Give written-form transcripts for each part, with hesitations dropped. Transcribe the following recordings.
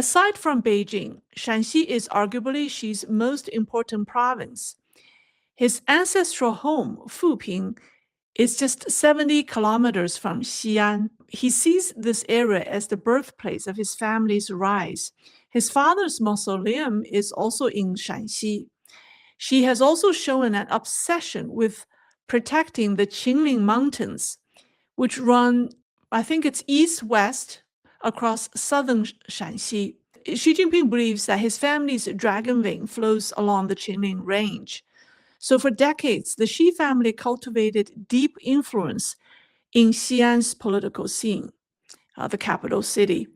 Aside from Beijing, Shaanxi is arguably Xi's most important province. His ancestral home, Fuping, is just 70 kilometers from Xi'an. He sees this area as the birthplace of his family's rise. His father's mausoleum is also in Shaanxi. Xi has also shown an obsession with protecting the Qingling Mountains, which run, I think it's east-west across southern Shaanxi. Xi Jinping believes that his family's dragon vein flows along the Qingling Range. So for decades, the Xi family cultivated deep influence in Xi'an's political scene, the capital city.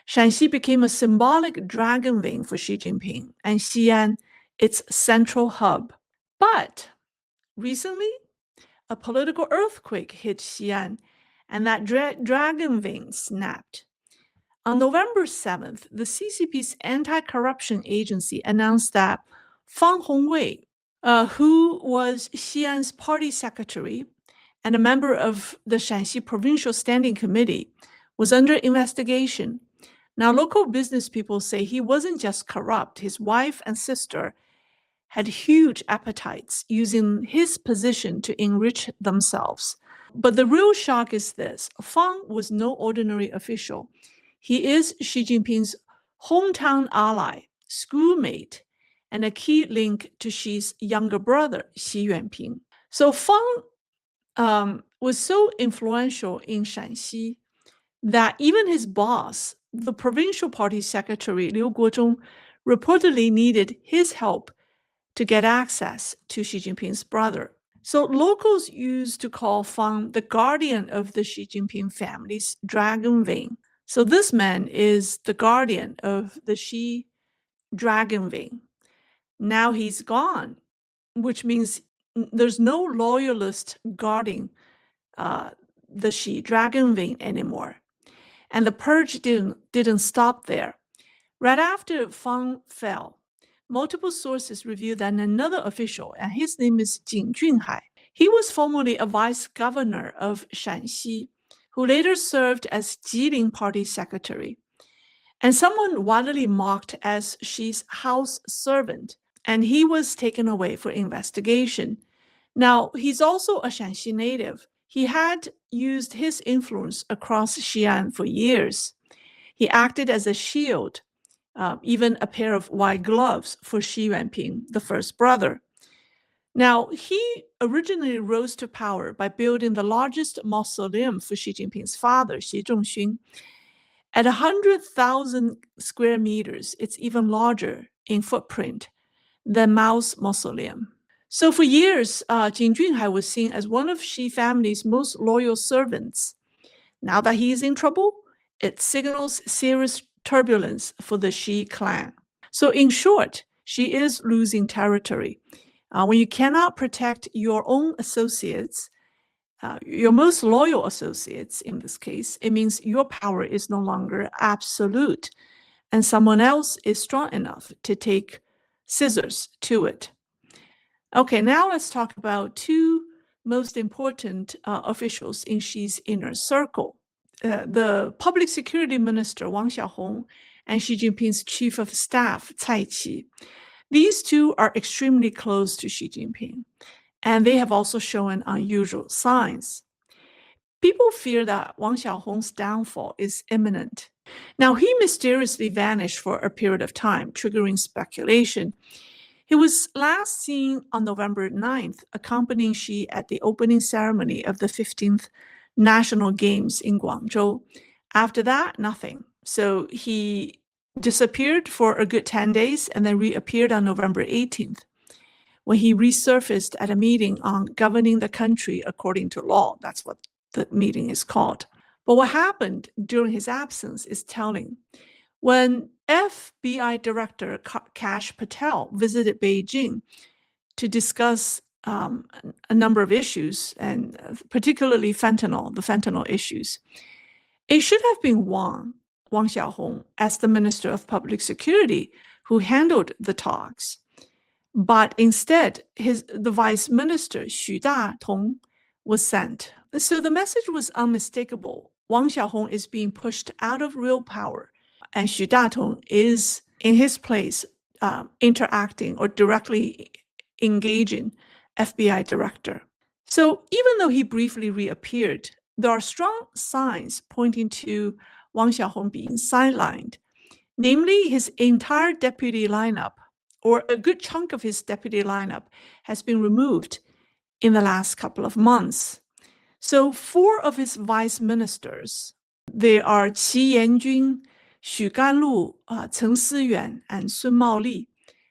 Shaanxi became a symbolic dragon vein for Xi Jinping, and Xi'an its central hub. But recently, a political earthquake hit Xi'an, and that dragon vein snapped. On November 7th, the CCP's anti-corruption agency announced that Fang Hongwei, who was Xi'an's party secretary and a member of the Shaanxi Provincial Standing Committee, was under investigation. Now, local business people say he wasn't just corrupt. His wife and sister had huge appetites, using his position to enrich themselves. But the real shock is this: Fang was no ordinary official. He is Xi Jinping's hometown ally, schoolmate, and a key link to Xi's younger brother, Xi Jinping. So Fang was so influential in Shaanxi that even his boss, the provincial party secretary, Liu Guozhong, reportedly needed his help to get access to Xi Jinping's brother. So locals used to call Fang the guardian of the Xi Jinping family's dragon vein. So this man is the guardian of the Xi dragon vein. Now he's gone, which means there's no loyalist guarding the Xi dragon vein anymore. And the purge didn't stop there. Right after Fang fell, multiple sources revealed that another official, and his name is Jing Junhai, he was formerly a vice governor of Shaanxi, who later served as Jilin party secretary, and someone widely mocked as Xi's house servant, and he was taken away for investigation. Now, he's also a Shaanxi native. He had used his influence across Xi'an for years. He acted as a shield, even a pair of white gloves for Xi Jinping, the first brother. Now, he originally rose to power by building the largest mausoleum for Xi Jinping's father, Xi Zhongxun. At 100,000 square meters, it's even larger in footprint than Mao's mausoleum. So for years, Jing Junhai was seen as one of Xi family's most loyal servants. Now that he is in trouble, it signals serious turbulence for the Xi clan. So in short, Xi is losing territory. When you cannot protect your own associates, your most loyal associates in this case, it means your power is no longer absolute, and someone else is strong enough to take scissors to it. Okay, now let's talk about two most important officials in Xi's inner circle. The Public Security Minister, Wang Xiaohong, and Xi Jinping's Chief of Staff, Cai Qi. These two are extremely close to Xi Jinping, and they have also shown unusual signs. People fear that Wang Xiaohong's downfall is imminent. Now, he mysteriously vanished for a period of time, triggering speculation. He was last seen on November 9th, accompanying Xi at the opening ceremony of the 15th National Games in Guangzhou. After that, nothing. So he disappeared for a good 10 days and then reappeared on November 18th, when he resurfaced at a meeting on governing the country according to law. That's what the meeting is called. But what happened during his absence is telling. When FBI Director Kash Patel visited Beijing to discuss a number of issues, and particularly the fentanyl issues, it should have been Wang Xiaohong, as the Minister of Public Security, who handled the talks. But instead, the Vice Minister, Xu Datong, was sent. So the message was unmistakable. Wang Xiaohong is being pushed out of real power and Xu Datong is in his place interacting or directly engaging FBI director. So even though he briefly reappeared, there are strong signs pointing to Wang Xiaohong being sidelined, namely his entire deputy lineup, or a good chunk of his deputy lineup, has been removed in the last couple of months. So 4 of his vice ministers, they are Qi Yanjun, Xu Ganlu, Ceng Siyuan, and Sun Maoli,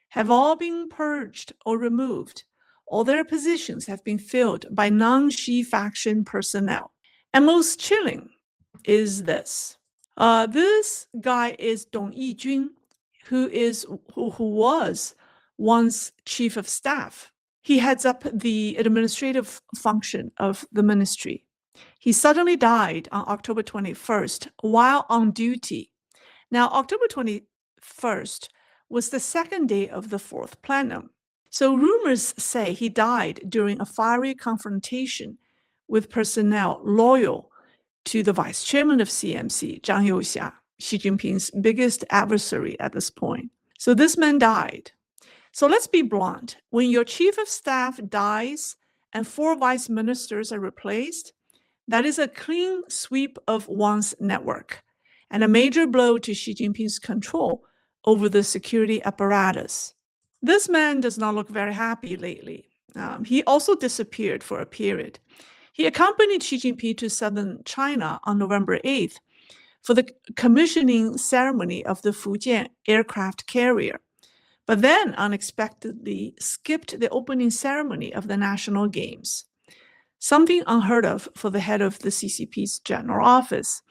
have all been purged or removed. All their positions have been filled by non-Xi faction personnel. And most chilling is this. This guy is Dong Yijun, who was once chief of staff. He heads up the administrative function of the ministry. He suddenly died on October 21st while on duty. Now, October 21st was the second day of the 4th plenum. So rumors say he died during a fiery confrontation with personnel loyal to the vice chairman of CMC, Zhang Youxia, Xi Jinping's biggest adversary at this point. So this man died. So let's be blunt. When your chief of staff dies and 4 vice ministers are replaced, that is a clean sweep of one's network and a major blow to Xi Jinping's control over the security apparatus. This man does not look very happy lately. He also disappeared for a period. He accompanied Xi Jinping to southern China on November 8th for the commissioning ceremony of the Fujian aircraft carrier, but then unexpectedly skipped the opening ceremony of the National Games, something unheard of for the head of the CCP's general office.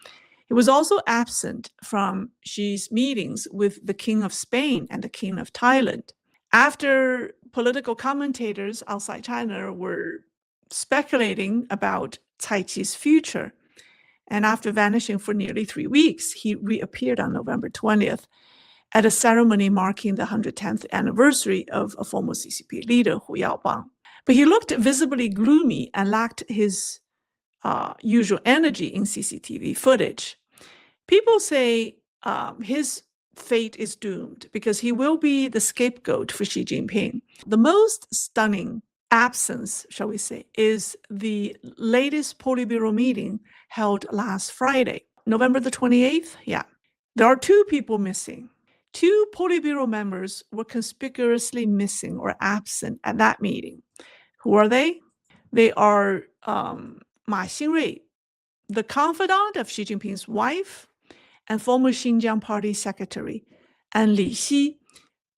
He was also absent from Xi's meetings with the King of Spain and the King of Thailand. After political commentators outside China were speculating about Cai Qi's future, and after vanishing for nearly 3 weeks, he reappeared on November 20th at a ceremony marking the 110th anniversary of a former CCP leader, Hu Yaobang. But he looked visibly gloomy and lacked his usual energy in CCTV footage. People say his fate is doomed because he will be the scapegoat for Xi Jinping. The most stunning absence, shall we say, is the latest Politburo meeting held last Friday, November the 28th. Yeah, there are 2 people missing. 2 Politburo members were conspicuously missing or absent at that meeting. Who are they? They are Ma Xingrui, the confidant of Xi Jinping's wife and former Xinjiang Party secretary, and Li Xi,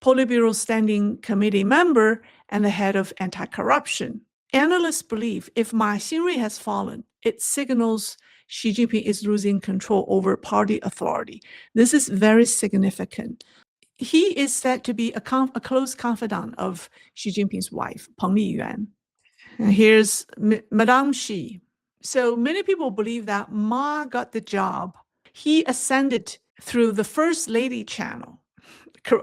Politburo Standing Committee member and the head of anti-corruption. Analysts believe if Ma Xingrui has fallen, it signals Xi Jinping is losing control over party authority. This is very significant. He is said to be a close confidant of Xi Jinping's wife, Peng Liyuan. And here's Madame Xi. So many people believe that Ma got the job. He ascended through the First Lady channel,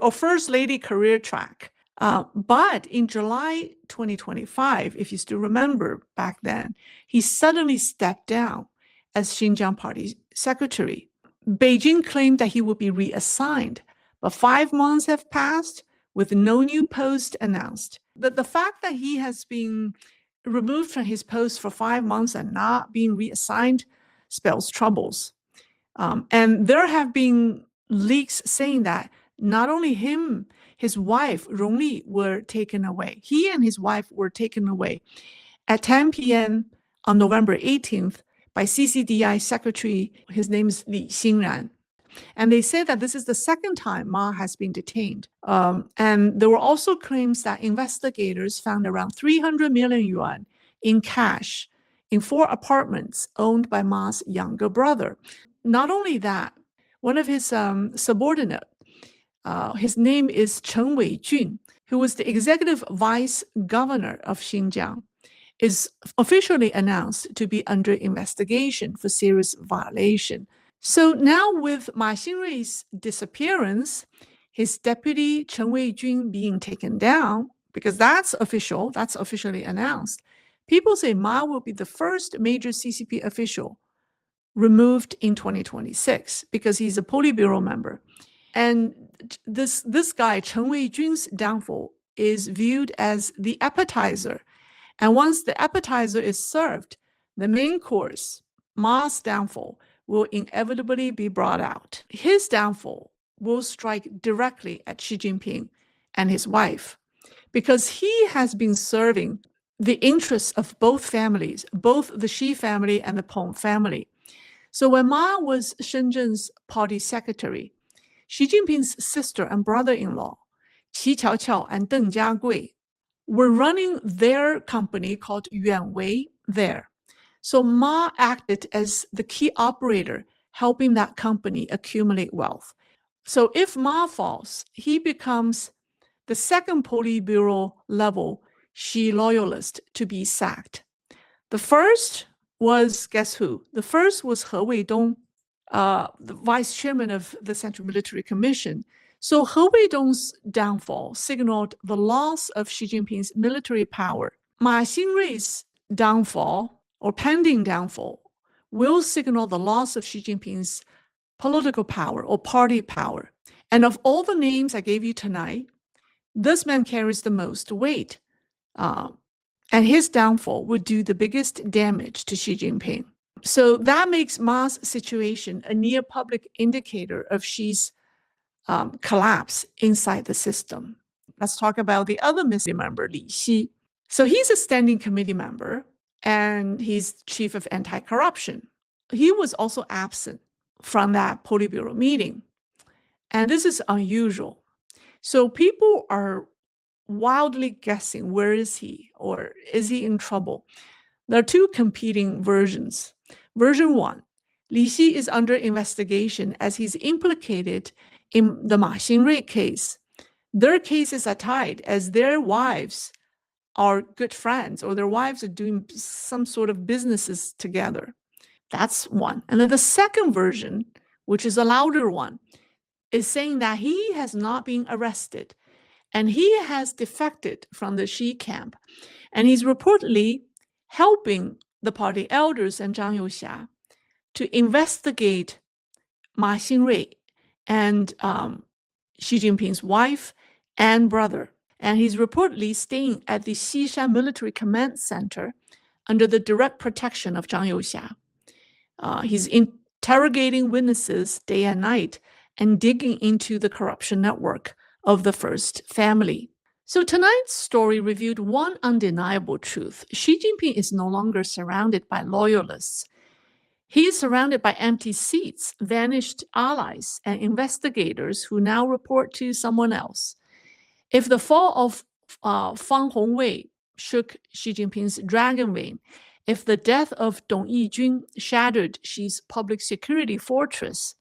or First Lady career track. But in July 2025, if you still remember back then, he suddenly stepped down as Xinjiang Party secretary. Beijing claimed that he would be reassigned, but 5 months have passed with no new post announced. The fact that he has been removed from his post for 5 months and not being reassigned spells troubles. And there have been leaks saying that not only him, his wife, Rongli, were taken away. He and his wife were taken away at 10 p.m. on November 18th by CCDI Secretary, his name is Li Xingran. And they say that this is the second time Ma has been detained. And there were also claims that investigators found around 300 million yuan in cash in 4 apartments owned by Ma's younger brother. Not only that, one of his subordinate, his name is Chen Weijun, who was the executive vice governor of Xinjiang, is officially announced to be under investigation for serious violation. So now with Ma Xingrui's disappearance, his deputy Chen Weijun being taken down, because that's officially announced, people say Ma will be the first major CCP official removed in 2026 because he's a Politburo member. And this guy, Chen Weijun's downfall is viewed as the appetizer. And once the appetizer is served, the main course, Ma's downfall, will inevitably be brought out. His downfall will strike directly at Xi Jinping and his wife, because he has been serving the interests of both families, both the Xi family and the Peng family. So when Ma was Shenzhen's party secretary, Xi Jinping's sister and brother-in-law, Qi Qiaoqiao and Deng Jiagui, were running their company called Yuanwei there. So Ma acted as the key operator, helping that company accumulate wealth. So if Ma falls, he becomes the second Politburo level Xi loyalist to be sacked. The first was, guess who? The first was He Weidong, the vice chairman of the Central Military Commission. So He Weidong's downfall signaled the loss of Xi Jinping's military power. Ma Xingrui's downfall, or pending downfall, will signal the loss of Xi Jinping's political power or party power. And of all the names I gave you tonight, this man carries the most weight. And his downfall would do the biggest damage to Xi Jinping. So that makes Ma's situation a near public indicator of Xi's collapse inside the system. Let's talk about the other missing member, Li Xi. So he's a standing committee member, and he's chief of anti-corruption. He was also absent from that Politburo meeting. And this is unusual. So people are wildly guessing, where is he, or is he in trouble? There are two competing versions. Version one, Li Xi is under investigation as he's implicated in the Ma Xingrui case. Their cases are tied as their wives are good friends, or their wives are doing some sort of businesses together. That's one. And then the second version, which is a louder one, is saying that he has not been arrested and he has defected from the Xi camp. And he's reportedly helping the party elders and Zhang Youxia to investigate Ma Xingrui and Xi Jinping's wife and brother. And he's reportedly staying at the Xishan Military Command Center under the direct protection of Zhang Youxia. He's interrogating witnesses day and night and digging into the corruption network of the first family. So tonight's story revealed one undeniable truth. Xi Jinping is no longer surrounded by loyalists. He is surrounded by empty seats, vanished allies, and investigators who now report to someone else. If the fall of Fang Hongwei shook Xi Jinping's dragon wing, if the death of Dong Yijun shattered Xi's public security fortress,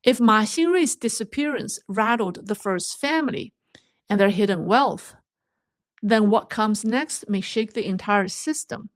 if Ma Xingrui's disappearance rattled the first family and their hidden wealth, then what comes next may shake the entire system.